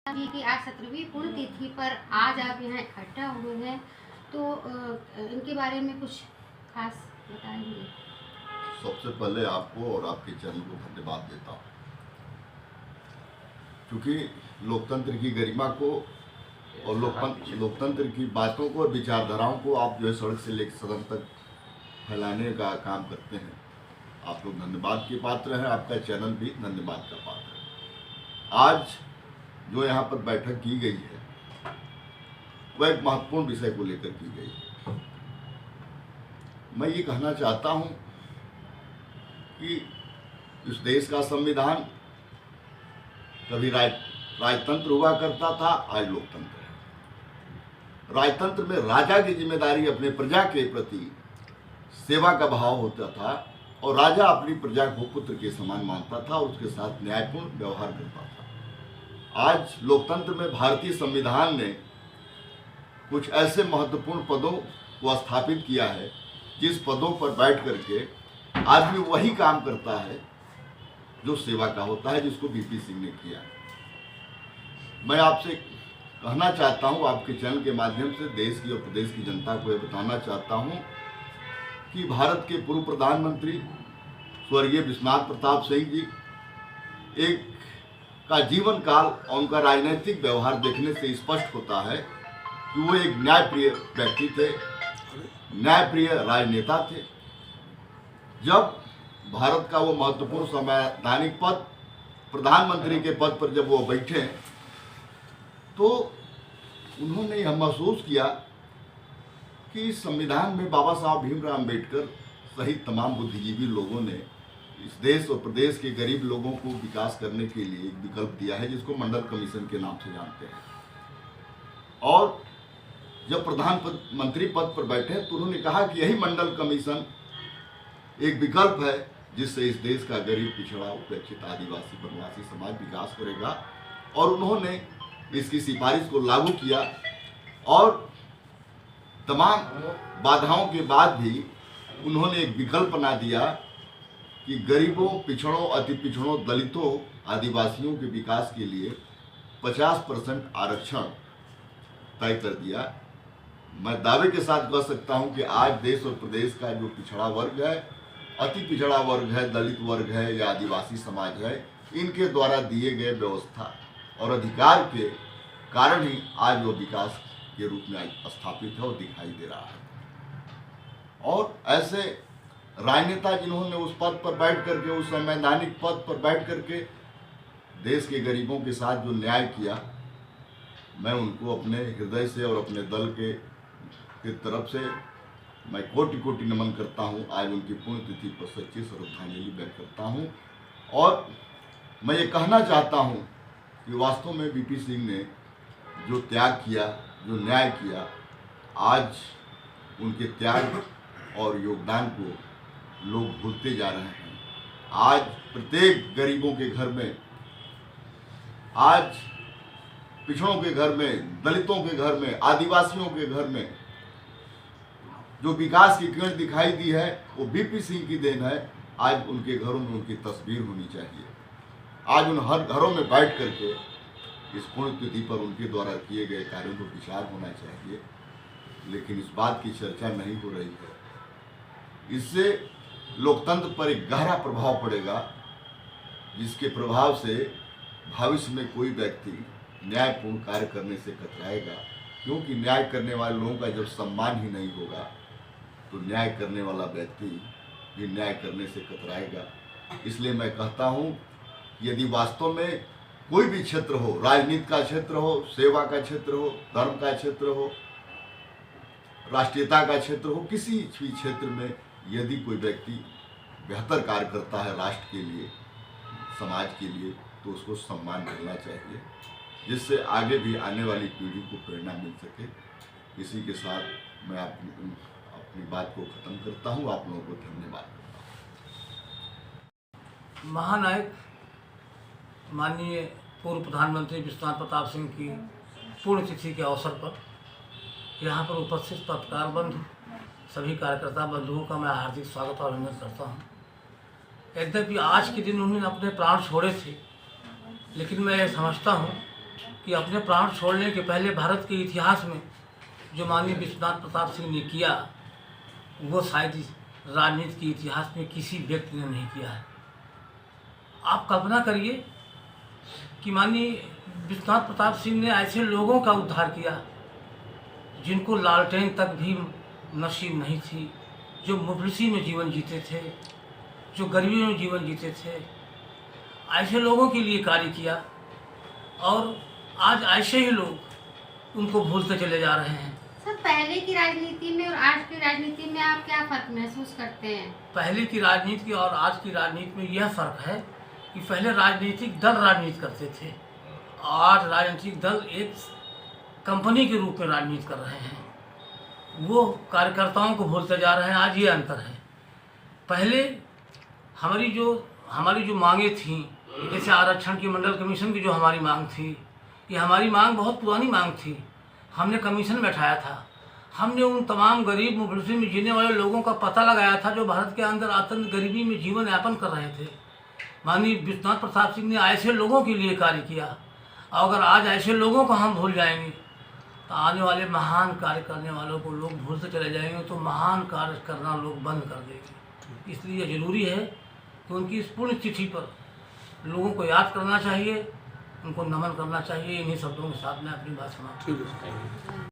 जी की आज 17वीं पुण्यतिथि पर आज आप यहाँ इकट्ठा हुए हैं, तो इनके बारे में कुछ खास बताएंगे? सबसे पहले आपको और आपके चैनल को धन्यवाद देता हूँ, क्योंकि लोकतंत्र की गरिमा को और लोकतंत्र की बातों को और विचारधाराओं को आप जो है सड़क से लेकर सदन तक फैलाने का काम करते हैं। आप लोग धन्यवाद के पात्र हैं, आपका चैनल भी धन्यवाद का पात्र है। आज जो यहाँ पर बैठक की गई है वह एक महत्वपूर्ण विषय को लेकर की गई है। मैं ये कहना चाहता हूँ कि इस देश का संविधान कभी राजतंत्र हुआ करता था, आज लोकतंत्र है। राजतंत्र में राजा की जिम्मेदारी अपने प्रजा के प्रति सेवा का भाव होता था और राजा अपनी प्रजा को पुत्र के समान मानता था और उसके साथ न्यायपूर्ण व्यवहार करता था। आज लोकतंत्र में भारतीय संविधान ने कुछ ऐसे महत्वपूर्ण पदों को स्थापित किया है जिस पदों पर बैठ करके आदमी वही काम करता है जो सेवा का होता है, जिसको वीपी सिंह ने किया। मैं आपसे कहना चाहता हूं, आपके चैनल के माध्यम से देश की और प्रदेश की जनता को यह बताना चाहता हूं कि भारत के पूर्व प्रधानमंत्री स्वर्गीय विश्वनाथ प्रताप सिंह जी एक का जीवन काल और उनका राजनीतिक व्यवहार देखने से स्पष्ट होता है कि वो एक न्यायप्रिय व्यक्ति थे, न्यायप्रिय राजनेता थे। जब भारत का वो महत्वपूर्ण संवैधानिक पद, प्रधानमंत्री के पद पर जब वो बैठे तो उन्होंने यह महसूस किया कि संविधान में बाबा साहब भीमराव अम्बेडकर सहित तमाम बुद्धिजीवी लोगों ने इस देश और प्रदेश के गरीब लोगों को विकास करने के लिए एक विकल्प दिया है, जिसको मंडल कमीशन के नाम से जानते हैं। और जब प्रधानमंत्री पद पर बैठे तो उन्होंने कहा कि यही मंडल कमीशन एक विकल्प है जिससे इस देश का गरीब, पिछड़ा, उपेक्षित, आदिवासी, वनवासी समाज विकास करेगा। और उन्होंने इसकी सिफारिश को लागू किया और तमाम बाधाओं के बाद भी उन्होंने एक विकल्प बना दिया कि गरीबों, पिछड़ों, अति पिछड़ों, दलितों, आदिवासियों के विकास के लिए 50% आरक्षण तय कर दिया। मैं दावे के साथ कह सकता हूं कि आज देश और प्रदेश का जो पिछड़ा वर्ग है, अति पिछड़ा वर्ग है, दलित वर्ग है या आदिवासी समाज है, इनके द्वारा दिए गए व्यवस्था और अधिकार के कारण ही आज वो विकास के रूप में स्थापित है और दिखाई दे रहा है। और ऐसे राजनेता जिन्होंने उस पद पर बैठ करके, उस संवैधानिक पद पर बैठ करके देश के गरीबों के साथ जो न्याय किया, मैं उनको अपने हृदय से और अपने दल के तरफ से मैं कोटि कोटि नमन करता हूं। आज उनकी पुण्यतिथि पर सच्ची श्रद्धांजलि व्यक्त करता हूं और मैं ये कहना चाहता हूं कि वास्तव में वीपी सिंह ने जो त्याग किया, जो न्याय किया, आज उनके त्याग और योगदान को लोग भूलते जा रहे हैं। आज प्रत्येक गरीबों के घर में, आज पिछड़ों के घर में, दलितों के घर में, आदिवासियों के घर में जो विकास की किरण दिखाई दी है वो वीपी सिंह की देन है। आज उनके घरों में उनकी तस्वीर होनी चाहिए। आज उन हर घरों में बैठ करके इस पुण्यतिथि पर उनके द्वारा किए गए कार्यों पर विचार होना चाहिए, लेकिन इस बात की चर्चा नहीं हो रही है। इससे लोकतंत्र पर एक गहरा प्रभाव पड़ेगा, जिसके प्रभाव से भविष्य में कोई व्यक्ति न्यायपूर्ण कार्य करने से कतराएगा, क्योंकि न्याय करने वाले लोगों का जब सम्मान ही नहीं होगा तो न्याय करने वाला व्यक्ति भी न्याय करने से कतराएगा। इसलिए मैं कहता हूं, यदि वास्तव में कोई भी क्षेत्र हो, राजनीति का क्षेत्र हो, सेवा का क्षेत्र हो, धर्म का क्षेत्र हो, राष्ट्रीयता का क्षेत्र हो, किसी भी क्षेत्र में यदि कोई व्यक्ति बेहतर कार्य करता है राष्ट्र के लिए, समाज के लिए, तो उसको सम्मान मिलना चाहिए, जिससे आगे भी आने वाली पीढ़ी को प्रेरणा मिल सके। इसी के साथ मैं अपनी बात को खत्म करता हूँ। आप लोगों को धन्यवाद करता हूँ। महानायक माननीय पूर्व प्रधानमंत्री विश्वनाथ प्रताप सिंह की पुण्यतिथि के अवसर पर यहाँ पर उपस्थित पत्रकार बंधु, सभी कार्यकर्ता बंधुओं का मैं हार्दिक स्वागत और अभिनंदन करता हूँ। यद्यपि आज के दिन उन्होंने अपने प्राण छोड़े थे, लेकिन मैं समझता हूँ कि अपने प्राण छोड़ने के पहले भारत के इतिहास में जो माननीय विश्वनाथ प्रताप सिंह ने किया वो शायद इस राजनीति के इतिहास में किसी व्यक्ति ने नहीं किया है। आप कल्पना करिए कि माननीय विश्वनाथ प्रताप सिंह ने ऐसे लोगों का उद्धार किया जिनको लालटेन तक भी नसीब नहीं थी, जो मुफलिसी में जीवन जीते थे, जो गरीबी में जीवन जीते थे, ऐसे लोगों के लिए कार्य किया। और आज ऐसे ही लोग उनको भूलते चले जा रहे हैं। सर, पहले की राजनीति में और आज की राजनीति में आप क्या फर्क महसूस करते हैं? पहले की राजनीति और आज की राजनीति में यह फर्क है कि पहले राजनीतिक दल राजनीति करते थे, आज राजनीतिक दल एक कंपनी के रूप में राजनीति कर रहे हैं। वो कार्यकर्ताओं को भूलते जा रहे हैं। आज ये अंतर है। पहले हमारी जो मांगे थीं, जैसे आरक्षण की मंडल कमीशन की जो हमारी मांग थी, ये हमारी मांग बहुत पुरानी मांग थी। हमने कमीशन बैठाया था। हमने उन तमाम गरीब मुफलिसी में जीने वाले लोगों का पता लगाया था जो भारत के अंदर आतंक गरीबी में जीवन यापन कर रहे थे। माननीय विश्वनाथ प्रताप सिंह ने ऐसे लोगों के लिए कार्य किया। और अगर आज ऐसे लोगों को हम भूल जाएंगे तो आने वाले महान कार्य करने वालों को लोग भूलते चले जाएंगे, तो महान कार्य करना लोग बंद कर देंगे। इसलिए ज़रूरी है कि उनकी इस पुण्यतिथि पर लोगों को याद करना चाहिए, उनको नमन करना चाहिए। इन्हीं शब्दों के साथ मैं अपनी बात समाप्त करता हूं।